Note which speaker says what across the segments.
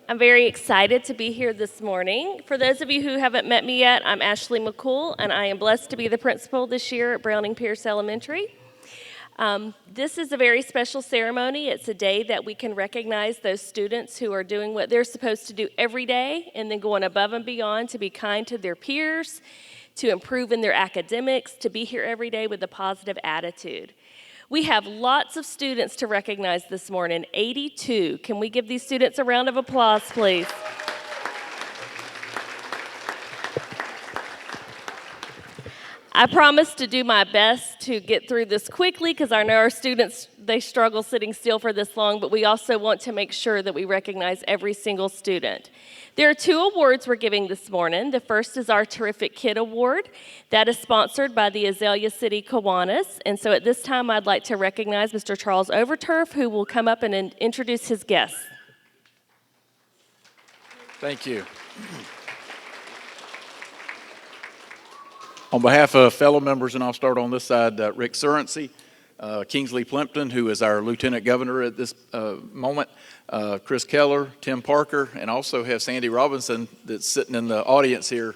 Speaker 1: I'm very excited to be here this morning. For those of you who haven't met me yet, I'm Ashley McCool, and I am blessed to be the principal this year at Browning-Pearce Elementary. This is a very special ceremony. It's a day that we can recognize those students who are doing what they're supposed to do every day and then going above and beyond to be kind to their peers, to improve in their academics, to be here every day with a positive attitude. We have lots of students to recognize this morning, 82. Can we give these students a round of applause, please? I promise to do my best to get through this quickly because I know our students, they struggle sitting still for this long, but we also want to make sure that we recognize every single student. There are 2 awards we're giving this morning. The first is our Terrific Kid Award. That is sponsored by the Azalea City Kiwanis. And so at this time, I'd like to recognize Mr. Charles Overturf, who will come up and introduce his guests.
Speaker 2: Thank you. On behalf of fellow members, and I'll start on this side, Rick Surrency, Kingsley Plimpton, who is our Lieutenant Governor at this moment, Chris Keller, Tim Parker, and also have Sandy Robinson that's sitting in the audience here.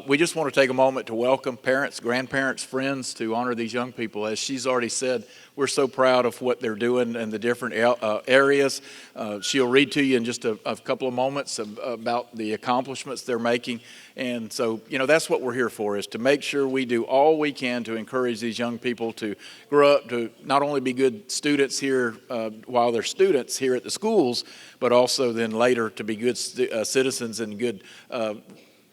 Speaker 2: We just want to take a moment to welcome parents, grandparents, friends to honor these young people. As she's already said, we're so proud of what they're doing in the different areas. She'll read to you in just a couple of moments about the accomplishments they're making. And so, that's what we're here for, is to make sure we do all we can to encourage these young people to grow up to not only be good students here while they're students here at the schools, but also then later to be good citizens and good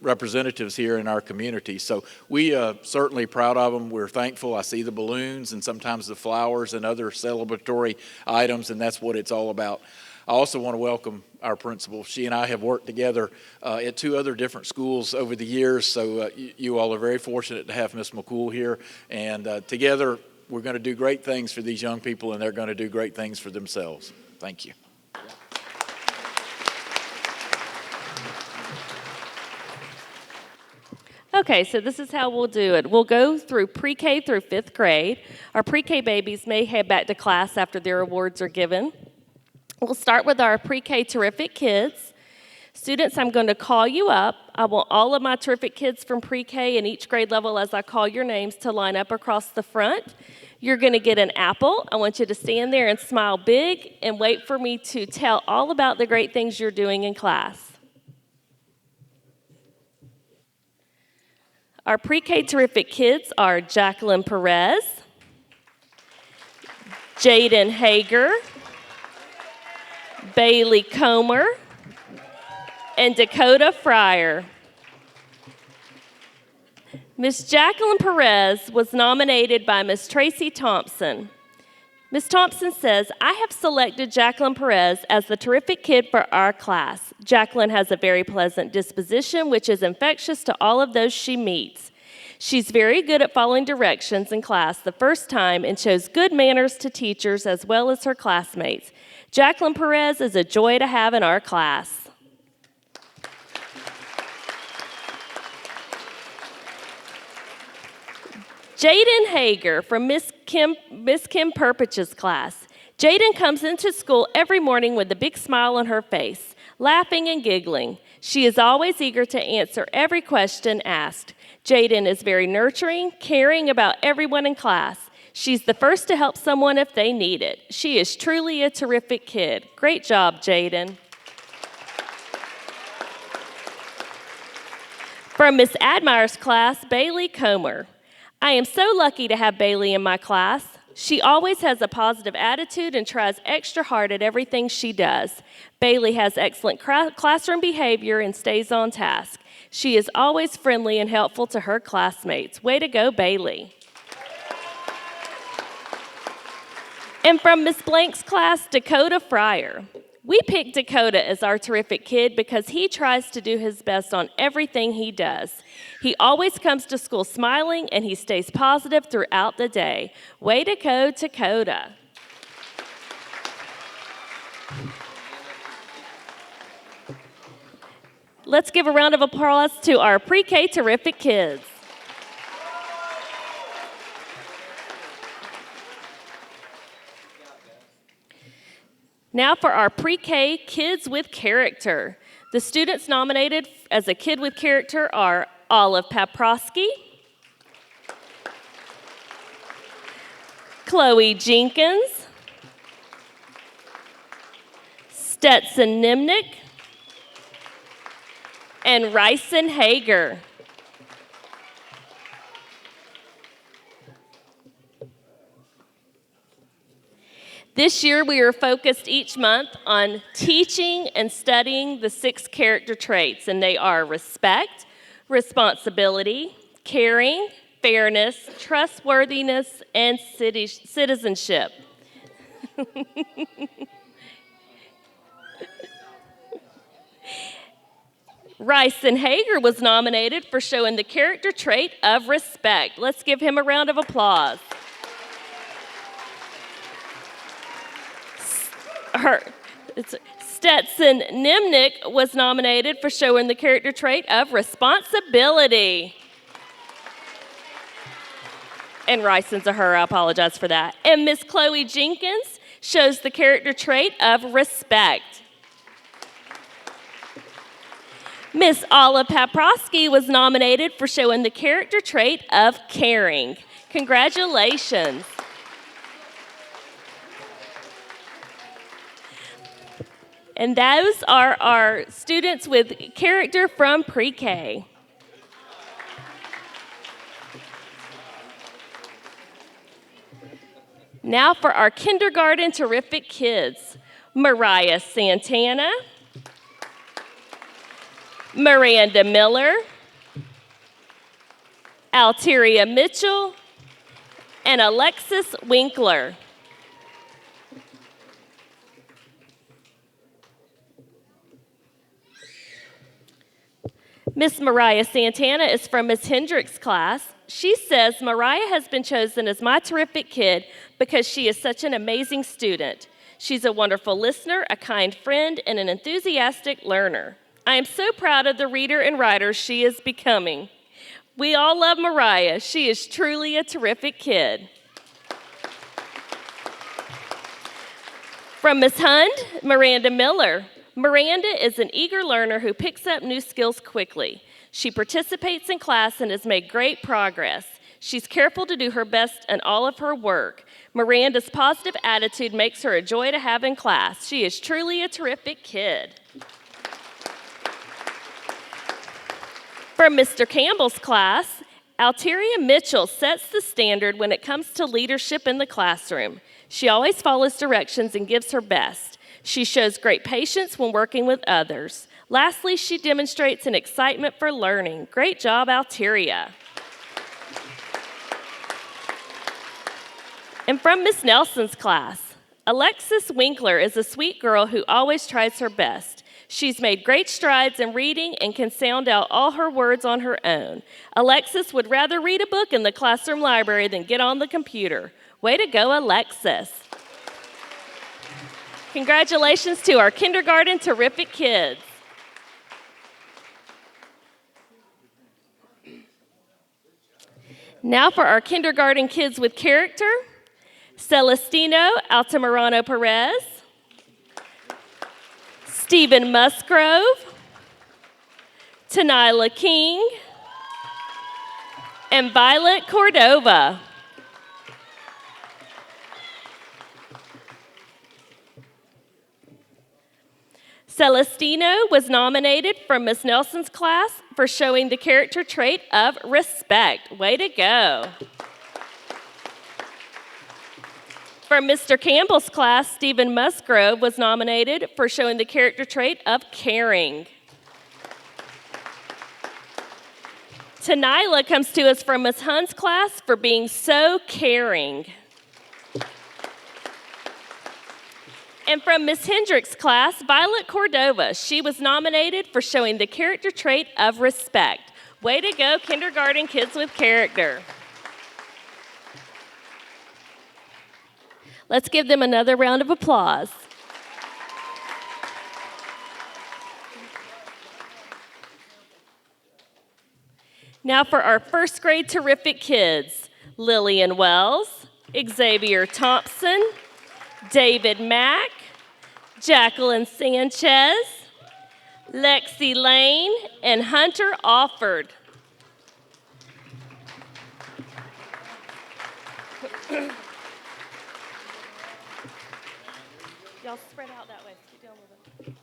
Speaker 2: representatives here in our community. So we certainly proud of them. We're thankful. I see the balloons and sometimes the flowers and other celebratory items, and that's what it's all about. I also want to welcome our principal. She and I have worked together at 2 other different schools over the years, so you all are very fortunate to have Ms. McCool here, and together we're going to do great things for these young people, and they're going to do great things for themselves. Thank you.
Speaker 1: Okay, so this is how we'll do it. We'll go through pre-K through 5th grade. Our pre-K babies may head back to class after their awards are given. We'll start with our pre-K terrific kids. Students, I'm going to call you up. I want all of my terrific kids from pre-K and each grade level as I call your names to line up across the front. You're going to get an apple. I want you to stand there and smile big and wait for me to tell all about the great things you're doing in class. Our pre-K terrific kids are Jacqueline Perez, Jadynn Hagar, Bailey Comer, and Dakota Fryer. Miss Jacqueline Perez was nominated by Miss Tracy Thompson. Ms. Thompson says, I have selected Jacqueline Perez as the terrific kid for our class. Jacqueline has a very pleasant disposition, which is infectious to all of those she meets. She's very good at following directions in class the first time and shows good manners to teachers as well as her classmates. Jacqueline Perez is a joy to have in our class. Jadynn Hagar from Miss Kim Perpich's class. Jadynn comes into school every morning with a big smile on her face, laughing and giggling. She is always eager to answer every question asked. Jadynn is very nurturing, caring about everyone in class. She's the first to help someone if they need it. She is truly a terrific kid. Great job, Jadynn. From Miss Admire's class, Bailey Comer. I am so lucky to have Bailey in my class. She always has a positive attitude and tries extra hard at everything she does. Bailey has excellent classroom behavior and stays on task. She is always friendly and helpful to her classmates. Way to go, Bailey. And from Miss Blank's class, Dakota Fryer. We picked Dakota as our terrific kid because he tries to do his best on everything he does. He always comes to school smiling, and he stays positive throughout the day. Way to go, Dakota. Let's give a round of applause to our pre-K terrific kids. Now for our pre-K Kids with Character. The students nominated as a kid with character are Olive Paprosky, Chloe Jenkins, Stetson Nimnick, and Ryson Hagar. This year, we are focused each month on teaching and studying the 6 character traits, and they are respect, responsibility, caring, fairness, trustworthiness, and citizenship. Ryson Hagar was nominated for showing the character trait of respect. Let's give him a round of applause. Stetson Nimnick was nominated for showing the character trait of responsibility. And Ryson's a her, I apologize for that. And Miss Chloe Jenkins shows the character trait of respect. Miss Olive Paprosky was nominated for showing the character trait of caring. Congratulations. And those are our students with character from pre-K. Now for our kindergarten terrific kids. Mariah Santana, Miranda Miller, Alteria Mitchell, and Alexis Winkler. Miss Mariah Santana is from Miss Hendricks' class. She says, Mariah has been chosen as my terrific kid because she is such an amazing student. She's a wonderful listener, a kind friend, and an enthusiastic learner. I am so proud of the reader and writer she is becoming. We all love Mariah. She is truly a terrific kid. From Miss Hund, Miranda Miller. Miranda is an eager learner who picks up new skills quickly. She participates in class and has made great progress. She's careful to do her best in all of her work. Miranda's positive attitude makes her a joy to have in class. She is truly a terrific kid. From Mr. Campbell's class, Alteria Mitchell sets the standard when it comes to leadership in the classroom. She always follows directions and gives her best. She shows great patience when working with others. Lastly, she demonstrates an excitement for learning. Great job, Alteria. And from Miss Nelson's class, Alexis Winkler is a sweet girl who always tries her best. She's made great strides in reading and can sound out all her words on her own. Alexis would rather read a book in the classroom library than get on the computer. Way to go, Alexis. Congratulations to our kindergarten terrific kids. Now for our kindergarten kids with character. Celestino Altamirano Perez, Stephen Musgrove, Tanila King, and Violet Cordova. Celestino was nominated from Miss Nelson's class for showing the character trait of respect. Way to go. From Mr. Campbell's class, Stephen Musgrove was nominated for showing the character trait of caring. Tanila comes to us from Miss Hunt's class for being so caring. And from Miss Hendricks' class, Violet Cordova, she was nominated for showing the character trait of respect. Way to go, kindergarten kids with character. Let's give them another round of applause. Now for our first grade terrific kids, Lillian Wells, Xavier Thompson, David Mack, Jacqueline Sanchez, Lexy Lane, and Hunter Alford. Y'all spread out that way. Keep down a little bit.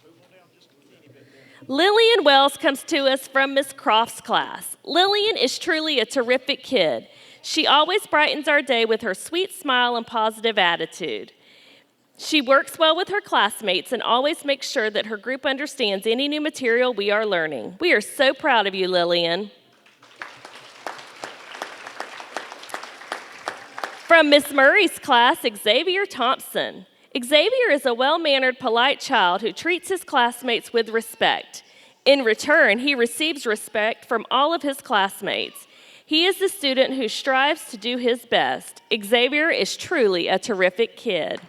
Speaker 1: Lillian Wells comes to us from Miss Croft's class. Lillian is truly a terrific kid. She always brightens our day with her sweet smile and positive attitude. She works well with her classmates and always makes sure that her group understands any new material we are learning. We are so proud of you, Lillian. From Miss Murray's class, Xavier Thompson. Xavier is a well-mannered, polite child who treats his classmates with respect. In return, he receives respect from all of his classmates. He is the student who strives to do his best. Xavier is truly a terrific kid.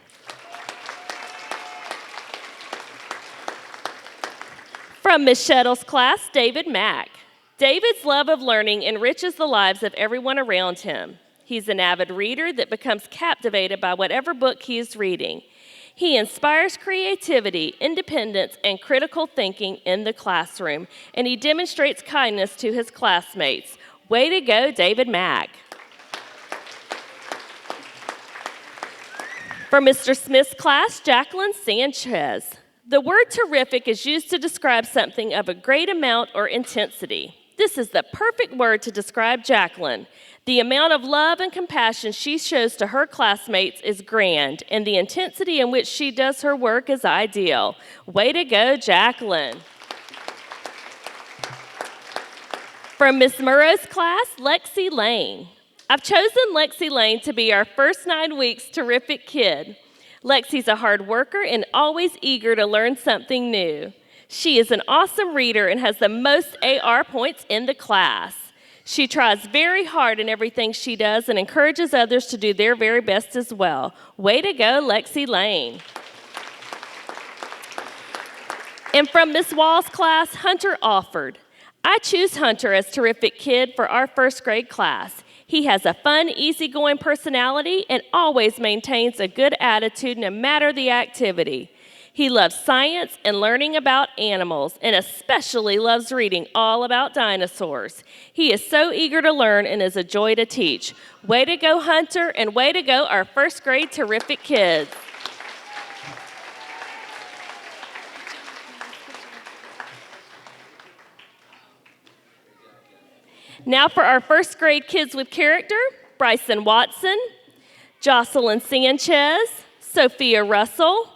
Speaker 1: From Miss Shettle's class, David Mack. David's love of learning enriches the lives of everyone around him. He's an avid reader that becomes captivated by whatever book he is reading. He inspires creativity, independence, and critical thinking in the classroom, and he demonstrates kindness to his classmates. Way to go, David Mack. For Mr. Smith's class, Jacqueline Sanchez. The word terrific is used to describe something of a great amount or intensity. This is the perfect word to describe Jacqueline. The amount of love and compassion she shows to her classmates is grand, and the intensity in which she does her work is ideal. Way to go, Jacqueline. From Miss Murrow's class, Lexy Lane. I've chosen Lexy Lane to be our first 9 weeks terrific kid. Lexy's a hard worker and always eager to learn something new. She is an awesome reader and has the most AR points in the class. She tries very hard in everything she does and encourages others to do their very best as well. Way to go, Lexy Lane. And from Miss Wall's class, Hunter Alford. I choose Hunter as terrific kid for our first grade class. He has a fun, easygoing personality and always maintains a good attitude no matter the activity. He loves science and learning about animals, and especially loves reading all about dinosaurs. He is so eager to learn and is a joy to teach. Way to go, Hunter, and way to go, our first grade terrific kids. Now for our first grade kids with character, Bryson Watson, Jocelyn Sanchez, Sophia Russell,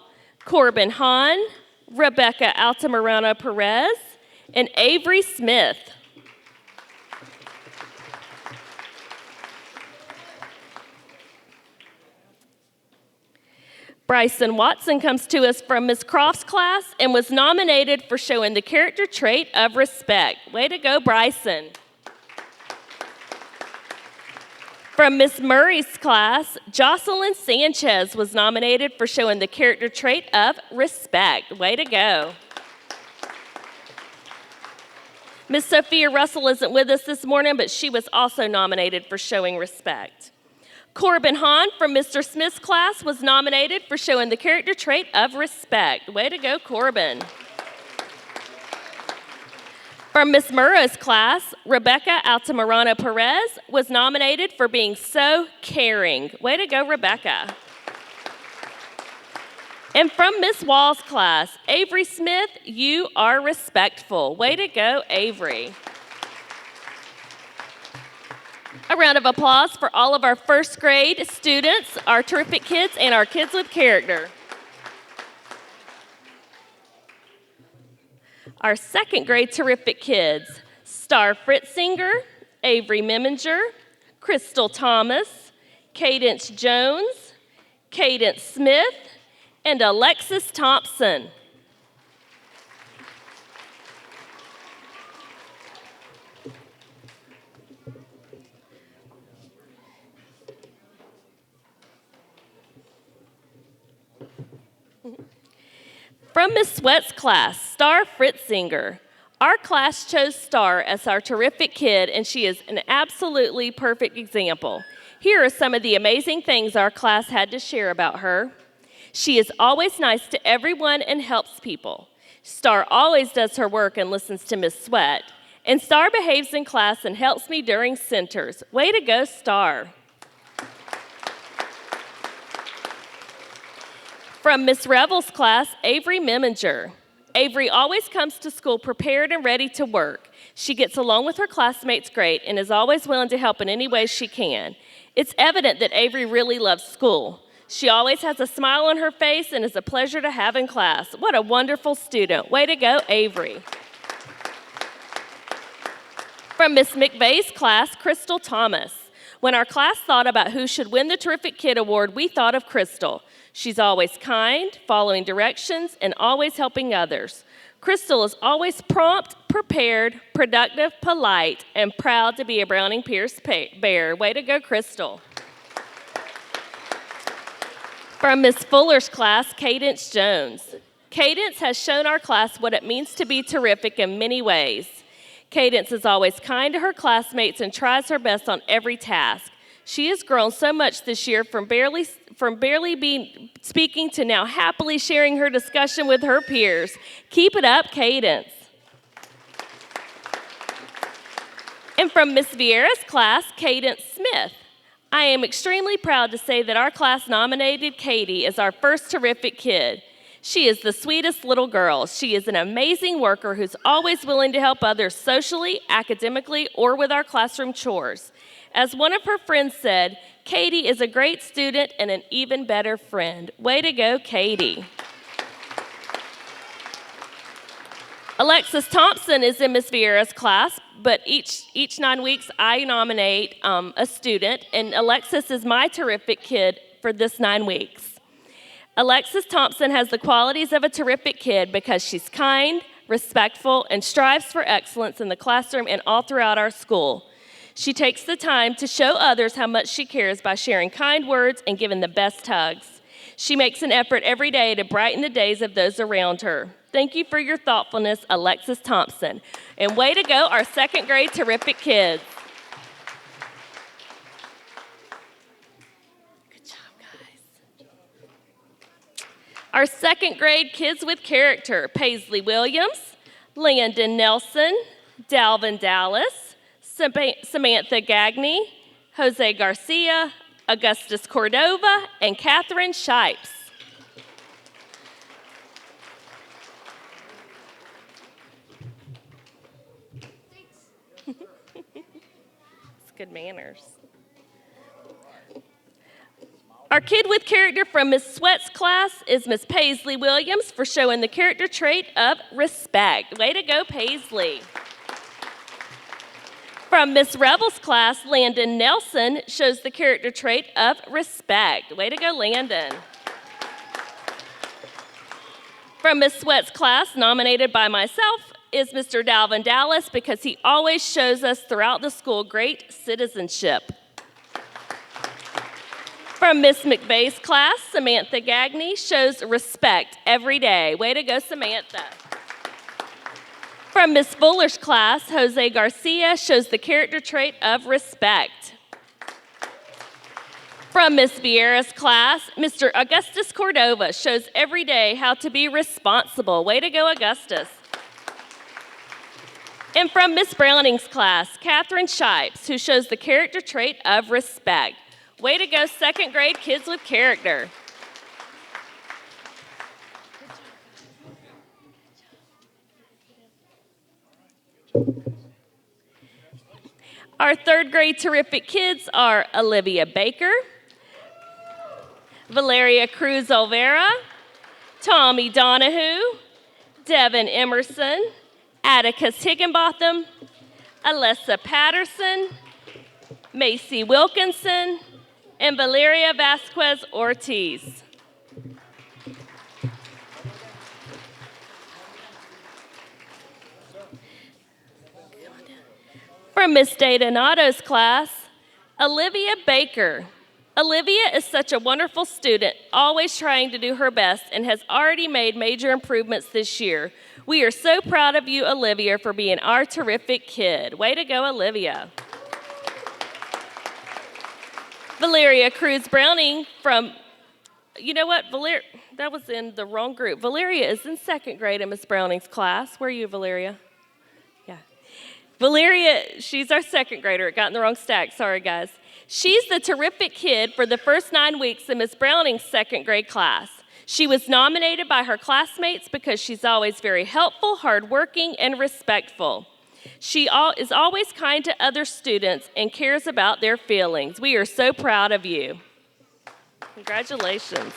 Speaker 1: Corbin Hahn, Rebecca Altamirano Perez, and Avery Smith. Bryson Watson comes to us from Ms. Croft's class and was nominated for showing the character trait of respect. Way to go, Bryson. From Miss Murray's class, Jocelyn Sanchez was nominated for showing the character trait of respect. Way to go. Miss Sophia Russell isn't with us this morning, but she was also nominated for showing respect. Corbin Hahn from Mr. Smith's class was nominated for showing the character trait of respect. Way to go, Corbin. From Miss Murrow's class, Rebecca Altamirano Perez was nominated for being so caring. Way to go, Rebecca. And from Miss Wall's class, Avery Smith, you are respectful. Way to go, Avery. A round of applause for all of our first grade students, our terrific kids, and our kids with character. Our second grade terrific kids, Star Fritzinger, Avery Meminger, Crystal Thomas, Cadence Jones, Cadence Smith, and Alexis Thompson. From Miss Sweat's class, Star Fritzinger. Our class chose Star as our terrific kid, and she is an absolutely perfect example. Here are some of the amazing things our class had to share about her. She is always nice to everyone and helps people. Star always does her work and listens to Miss Sweat. And Star behaves in class and helps me during centers. Way to go, Star. From Miss Revel's class, Avery Meminger. Avery always comes to school prepared and ready to work. She gets along with her classmates great and is always willing to help in any way she can. It's evident that Avery really loves school. She always has a smile on her face and is a pleasure to have in class. What a wonderful student. Way to go, Avery. From Miss McVeigh's class, Crystal Thomas. When our class thought about who should win the Terrific Kid Award, we thought of Crystal. She's always kind, following directions, and always helping others. Crystal is always prompt, prepared, productive, polite, and proud to be a Browning-Pearce bear. Way to go, Crystal. From Miss Fuller's class, Cadence Jones. Cadence has shown our class what it means to be terrific in many ways. Cadence is always kind to her classmates and tries her best on every task. She has grown so much this year from barely speaking to now happily sharing her discussion with her peers. Keep it up, Cadence. And from Miss Vieira's class, Cadence Smith. I am extremely proud to say that our class nominated Katie as our first terrific kid. She is the sweetest little girl. She is an amazing worker who's always willing to help others socially, academically, or with our classroom chores. As one of her friends said, Katie is a great student and an even better friend. Way to go, Katie. Alexis Thompson is in Miss Vieira's class, but each 9 weeks I nominate a student, and Alexis is my terrific kid for this 9 weeks. Alexis Thompson has the qualities of a terrific kid because she's kind, respectful, and strives for excellence in the classroom and all throughout our school. She takes the time to show others how much she cares by sharing kind words and giving the best hugs. She makes an effort every day to brighten the days of those around her. Thank you for your thoughtfulness, Alexis Thompson. And way to go, our second grade terrific kids. Good job, guys. Our second grade kids with character, Paisley Williams, Landon Nelson, Dalvin Dallas, Samantha Gagney, Jose Garcia, Augustus Cordova, and Catherine Shipes. It's good manners. Our kid with character from Miss Sweat's class is Miss Paisley Williams for showing the character trait of respect. Way to go, Paisley. From Miss Revel's class, Landon Nelson shows the character trait of respect. Way to go, Landon. From Miss Sweat's class, nominated by myself, is Mr. Dalvin Dallas because he always shows us throughout the school great citizenship. From Miss McVeigh's class, Samantha Gagney shows respect every day. Way to go, Samantha. From Miss Fuller's class, Jose Garcia shows the character trait of respect. From Miss Vieira's class, Mr. Augustus Cordova shows every day how to be responsible. Way to go, Augustus. And from Miss Browning's class, Catherine Shipes, who shows the character trait of respect. Way to go, second grade kids with character. Our third grade terrific kids are Olivia Baker, Valyria Cruz Olvera, Tommy Donahue, Devin Emerson, Atticus Higginbotham, Alessa Patterson, Maisie Wilkinson, and Valyria Vasquez Ortiz. From Miss Jadynn class, Olivia Baker. Olivia is such a wonderful student, always trying to do her best, and has already made major improvements this year. We are so proud of you, Olivia, for being our terrific kid. Way to go, Olivia. Valyria Cruz Browning from You know what, that was in the wrong group. Valyria is in second grade in Miss Browning's class. Where are you, Valyria? Yeah. Valyria, she's our second grader. It got in the wrong stack. Sorry, guys. She's the terrific kid for the first 9 weeks in Miss Browning's second grade class. She was nominated by her classmates because she's always very helpful, hardworking, and respectful. She is always kind to other students and cares about their feelings. We are so proud of you. Congratulations.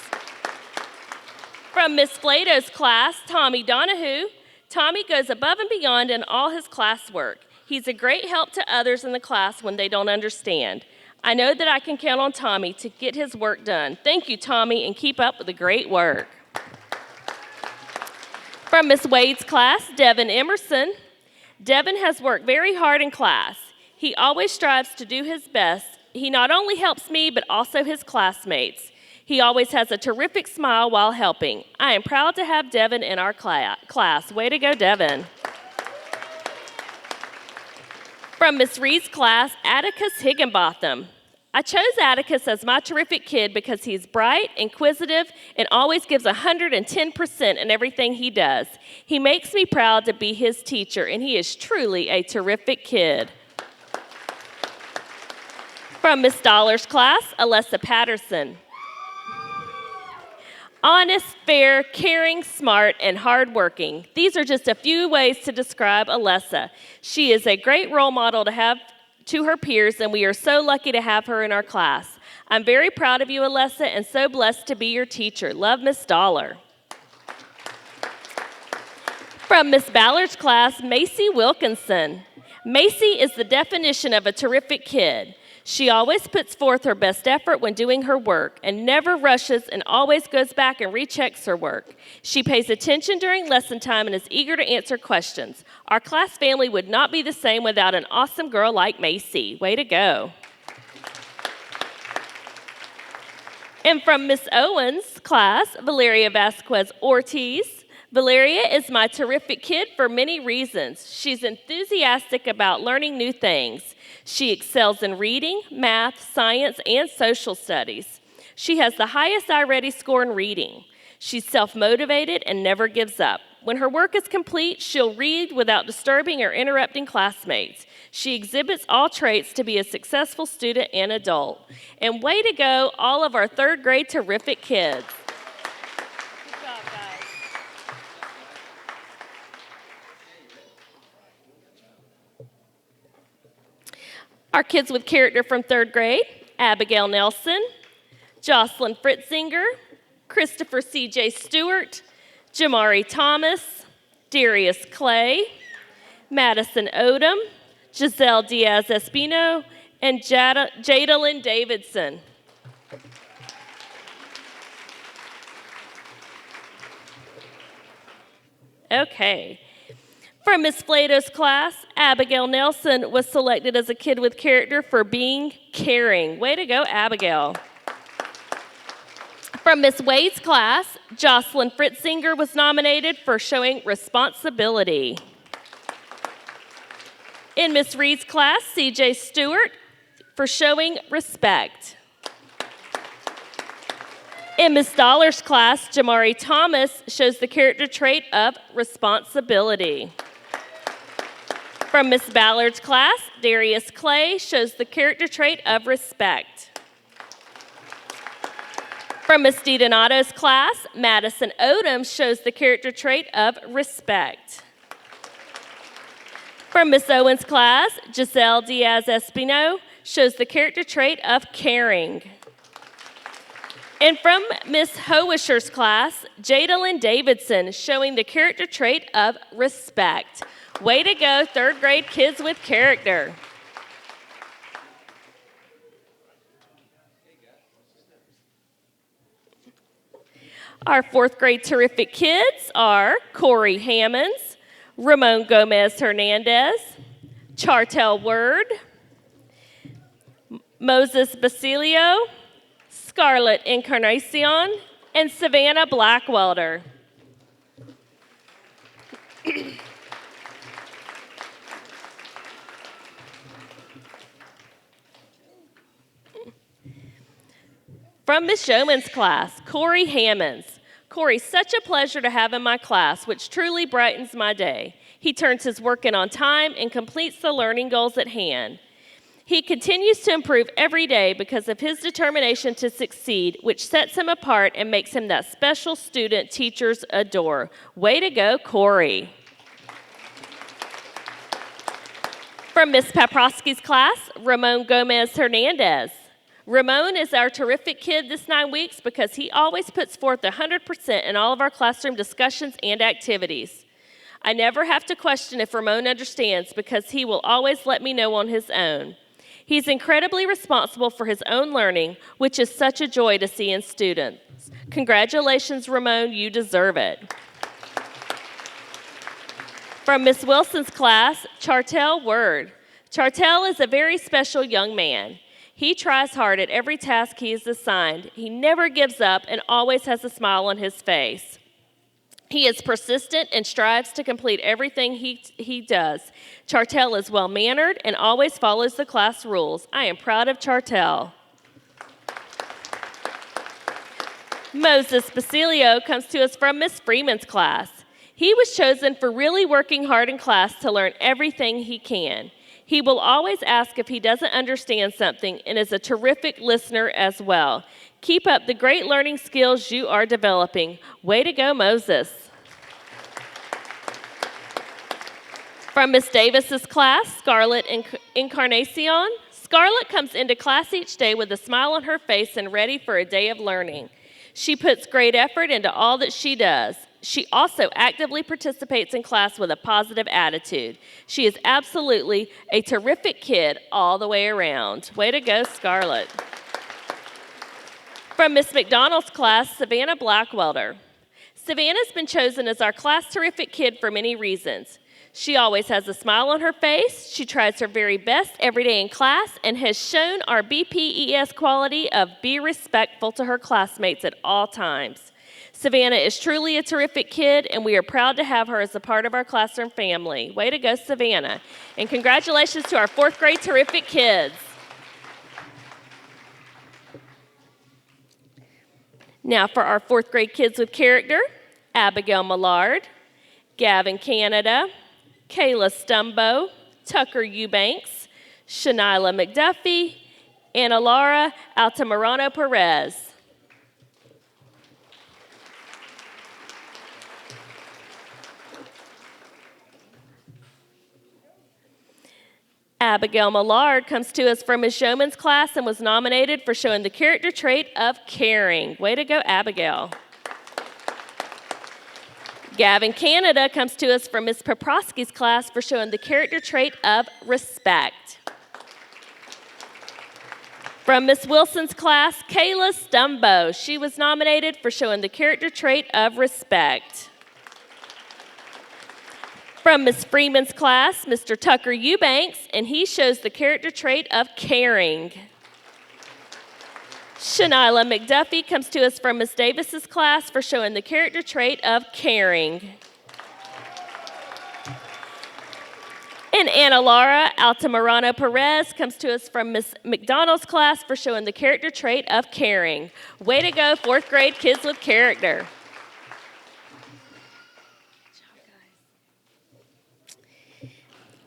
Speaker 1: From Miss Flato's class, Tommy Donahue. Tommy goes above and beyond in all his classwork. He's a great help to others in the class when they don't understand. I know that I can count on Tommy to get his work done. Thank you, Tommy, and keep up with the great work. From Miss Wade's class, Devin Emerson. Devin has worked very hard in class. He always strives to do his best. He not only helps me, but also his classmates. He always has a terrific smile while helping. I am proud to have Devin in our class. Way to go, Devin. From Miss Reed's class, Atticus Higginbotham. I chose Atticus as my terrific kid because he's bright, inquisitive, and always gives 110% in everything he does. He makes me proud to be his teacher, and he is truly a terrific kid. From Miss Dollar's class, Alessa Patterson. Honest, fair, caring, smart, and hardworking. These are just a few ways to describe Alessa. She is a great role model to have to her peers, and we are so lucky to have her in our class. I'm very proud of you, Alessa, and so blessed to be your teacher. Love, Miss Dollar. From Miss Ballard's class, Maisie Wilkinson. Maisie is the definition of a terrific kid. She always puts forth her best effort when doing her work and never rushes and always goes back and rechecks her work. She pays attention during lesson time and is eager to answer questions. Our class family would not be the same without an awesome girl like Maisie. Way to go. And from Miss Owen's class, Valyria Vasquez Ortiz. Valyria is my terrific kid for many reasons. She's enthusiastic about learning new things. She excels in reading, math, science, and social studies. She has the highest I-Ready score in reading. She's self-motivated and never gives up. When her work is complete, she'll read without disturbing or interrupting classmates. She exhibits all traits to be a successful student and adult. And way to go, all of our third grade terrific kids. Our kids with character from third grade, Abigail Nelson, Jocelyn Fritzinger, Christopher C.J. Stewart, Jamari Thomas, Darius Clay, Madison Odom, Giselle Diaz-Espino, and Jadylyn Davidson. Okay. From Miss Flato's class, Abigail Nelson was selected as a kid with character for being caring. Way to go, Abigail. From Miss Wade's class, Jocelyn Fritzinger was nominated for showing responsibility. In Miss Reed's class, C.J. Stewart for showing respect. In Miss Dollar's class, Jamari Thomas shows the character trait of responsibility. From Miss Ballard's class, Darius Clay shows the character trait of respect. From Miss DiDonato's class, Madison Odom shows the character trait of respect. From Miss Owen's class, Giselle Diaz-Espino shows the character trait of caring. And from Miss Howisher's class, Jadylyn Davidson showing the character trait of respect. Way to go, third grade kids with character. Our fourth grade terrific kids are Cory Hammonds, Ramon Gomez Hernandez, Chartel Word, Moses Basilio, Scarlett Encarnacion, and Savannah Blackwelder. From Miss Yeoman's class, Cory Hammonds. Cory's such a pleasure to have in my class, which truly brightens my day. He turns his work in on time and completes the learning goals at hand. He continues to improve every day because of his determination to succeed, which sets him apart and makes him that special student teachers adore. Way to go, Cory. From Miss Paprosky's class, Ramon Gomez Hernandez. Ramon is our terrific kid this 9 weeks because he always puts forth 100% in all of our classroom discussions and activities. I never have to question if Ramon understands because he will always let me know on his own. He's incredibly responsible for his own learning, which is such a joy to see in students. Congratulations, Ramon, you deserve it. From Miss Wilson's class, Chartel Word. Chartel is a very special young man. He tries hard at every task he is assigned. He never gives up and always has a smile on his face. He is persistent and strives to complete everything he does. Chartel is well-mannered and always follows the class rules. I am proud of Chartel. Moses Basilio comes to us from Miss Freeman's class. He was chosen for really working hard in class to learn everything he can. He will always ask if he doesn't understand something and is a terrific listener as well. Keep up the great learning skills you are developing. Way to go, Moses. From Miss Davis's class, Scarlett Encarnacion. Scarlett comes into class each day with a smile on her face and ready for a day of learning. She puts great effort into all that she does. She also actively participates in class with a positive attitude. She is absolutely a terrific kid all the way around. Way to go, Scarlett. From Miss McDonald's class, Savannah Blackwelder. Savannah's been chosen as our class terrific kid for many reasons. She always has a smile on her face, she tries her very best every day in class, and has shown our BPES quality of be respectful to her classmates at all times. Savannah is truly a terrific kid, and we are proud to have her as a part of our classroom family. Way to go, Savannah. And congratulations to our 4th grade terrific kids. Now for our 4th grade kids with character, Abigail Millard, Gavin Canada, Kayla Stumbo, Tucker Eubanks, Shanila McDuffie, and Alara Altamirano Perez. Abigail Millard comes to us from Ms. Yeoman's class and was nominated for showing the character trait of caring. Way to go, Abigail. Gavin Canada comes to us from Ms. Paprosky's class for showing the character trait of respect. From Ms. Wilson's class, Kayla Stumbo. She was nominated for showing the character trait of respect. From Ms. Freeman's class, Mr. Tucker Eubanks, and he shows the character trait of caring. Shanila McDuffie comes to us from Ms. Davis's class for showing the character trait of caring. And Anna Laura Altamirano Perez comes to us from Ms. McDonald's class for showing the character trait of caring. Way to go, 4th grade kids with character.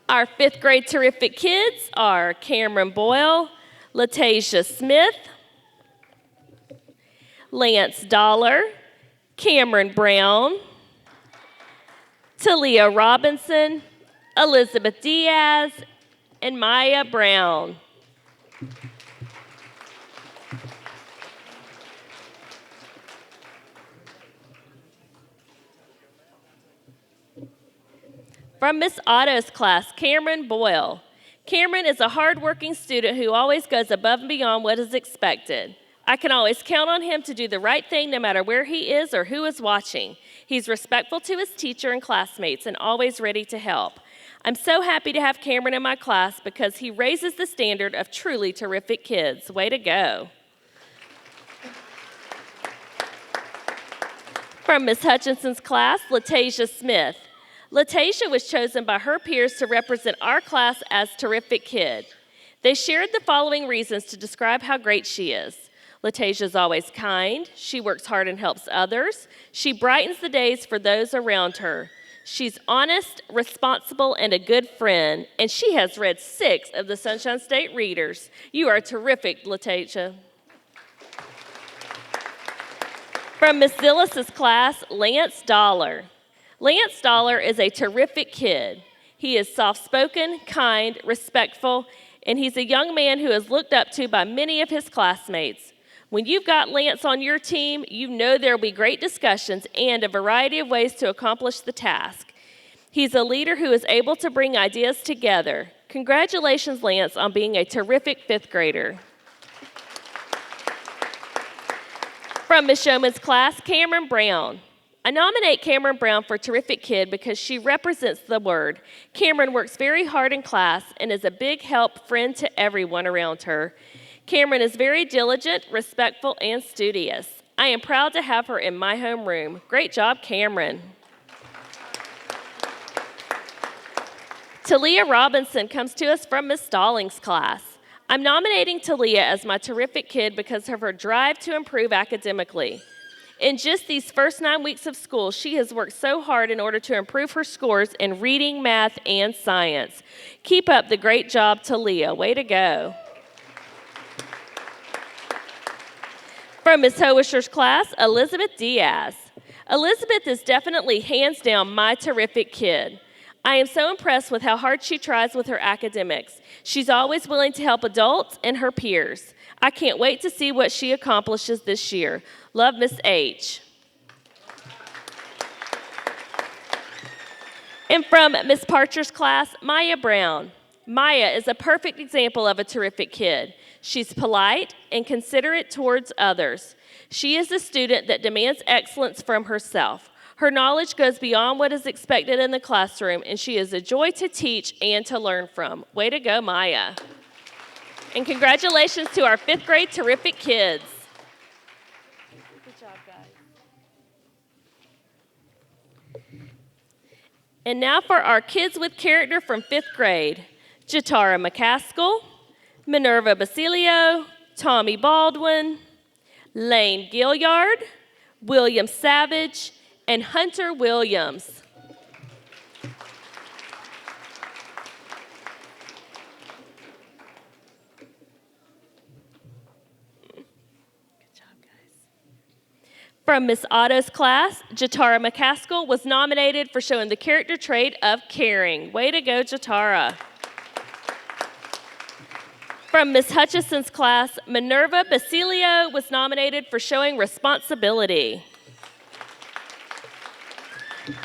Speaker 1: Our 5th grade terrific kids are Cameron Boyle, Latasha Smith, Lance Dollar, Cameron Brown, Talia Robinson, Elizabeth Diaz, and Maya Brown. From Miss Otto's class, Cameron Boyle. Cameron is a hardworking student who always goes above and beyond what is expected. I can always count on him to do the right thing no matter where he is or who is watching. He's respectful to his teacher and classmates and always ready to help. I'm so happy to have Cameron in my class because he raises the standard of truly terrific kids. Way to go. From Miss Hutchinson's class, Latasha Smith. Latasha was chosen by her peers to represent our class as terrific kid. They shared the following reasons to describe how great she is. Latasha's always kind. She works hard and helps others. She brightens the days for those around her. She's honest, responsible, and a good friend, and she has read 6 of the Sunshine State Readers. You are terrific, Latasha. From Miss Zillis's class, Lance Dollar. Lance Dollar is a terrific kid. He is soft-spoken, kind, respectful, and he's a young man who is looked up to by many of his classmates. When you've got Lance on your team, you know there will be great discussions and a variety of ways to accomplish the task. He's a leader who is able to bring ideas together. Congratulations, Lance, on being a terrific 5th grader. From Ms. Showman's class, Cameron Brown. I nominate Cameron Brown for Terrific Kid because she represents the word. Cameron works very hard in class and is a big help, friend to everyone around her. Cameron is very diligent, respectful, and studious. I am proud to have her in my homeroom. Great job, Cameron. Talia Robinson comes to us from Miss Stallings' class. I'm nominating Talia as my terrific kid because of her drive to improve academically. In just these first 9 weeks of school, she has worked so hard in order to improve her scores in reading, math, and science. Keep up the great job, Talia. Way to go. From Ms. Howisher's class, Elizabeth Diaz. Elizabeth is definitely hands down my terrific kid. I am so impressed with how hard she tries with her academics. She's always willing to help adults and her peers. I can't wait to see what she accomplishes this year. Love, Miss H. And from Miss Parcher's class, Maya Brown. Maya is a perfect example of a terrific kid. She's polite and considerate towards others. She is a student that demands excellence from herself. Her knowledge goes beyond what is expected in the classroom, and she is a joy to teach and to learn from. Way to go, Maya. And congratulations to our 5th grade terrific kids. Good job, guys. And now for our kids with character from 5th grade. Jatara McCaskill, Minerva Basilio, Tommy Baldwin, Lane Gilliard, William Savage, and Hunter Williams. Good job, guys. From Miss Otto's class, Jatara McCaskill was nominated for showing the character trait of caring. Way to go, Jatara. From Miss Hutchison's class, Minerva Basilio was nominated for showing responsibility.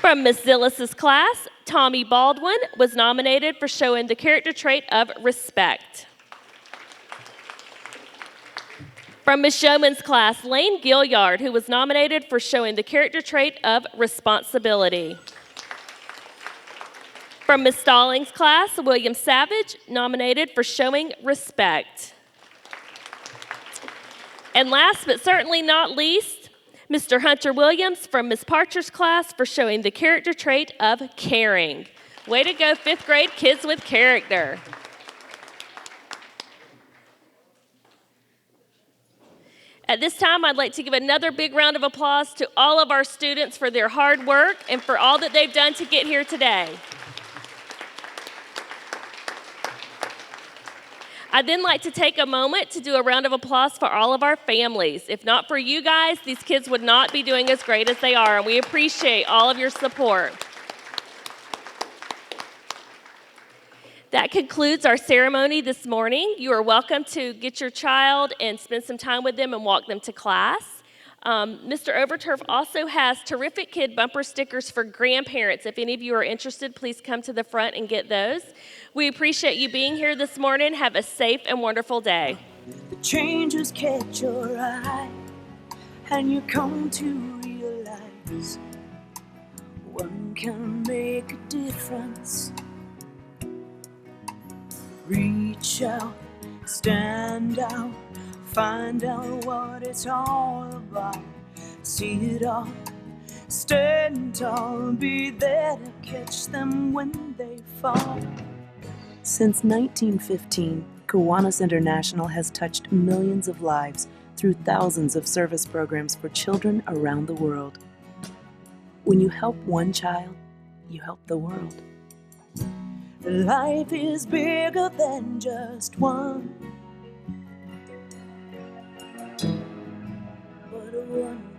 Speaker 1: From Miss Zillis's class, Tommy Baldwin was nominated for showing the character trait of respect. From Miss Showman's class, Lane Gilliard, who was nominated for showing the character trait of responsibility. From Miss Stallings' class, William Savage, nominated for showing respect. And last but certainly not least, Mr. Hunter Williams from Miss Parcher's class for showing the character trait of caring. Way to go, 5th grade kids with character. At this time, I'd like to give another big round of applause to all of our students for their hard work and for all that they've done to get here today. I'd then like to take a moment to do a round of applause for all of our families. If not for you guys, these kids would not be doing as great as they are, and we appreciate all of your support. That concludes our ceremony this morning. You are welcome to get your child and spend some time with them and walk them to class. Mr. Overturf also has terrific kid bumper stickers for grandparents. If any of you are interested, please come to the front and get those. We appreciate you being here this morning. Have a safe and wonderful day.
Speaker 3: The changes catch your eye, and you come to realize one can make a difference. Reach out, stand out, find out what it's all about. See it all, stand tall, be there to catch them when they fall.
Speaker 4: Since 1915, Kiwanis International has touched millions of lives
Speaker 3: through thousands of service programs for children around the world. When you help one child, you help the world. Life is bigger than just one, but one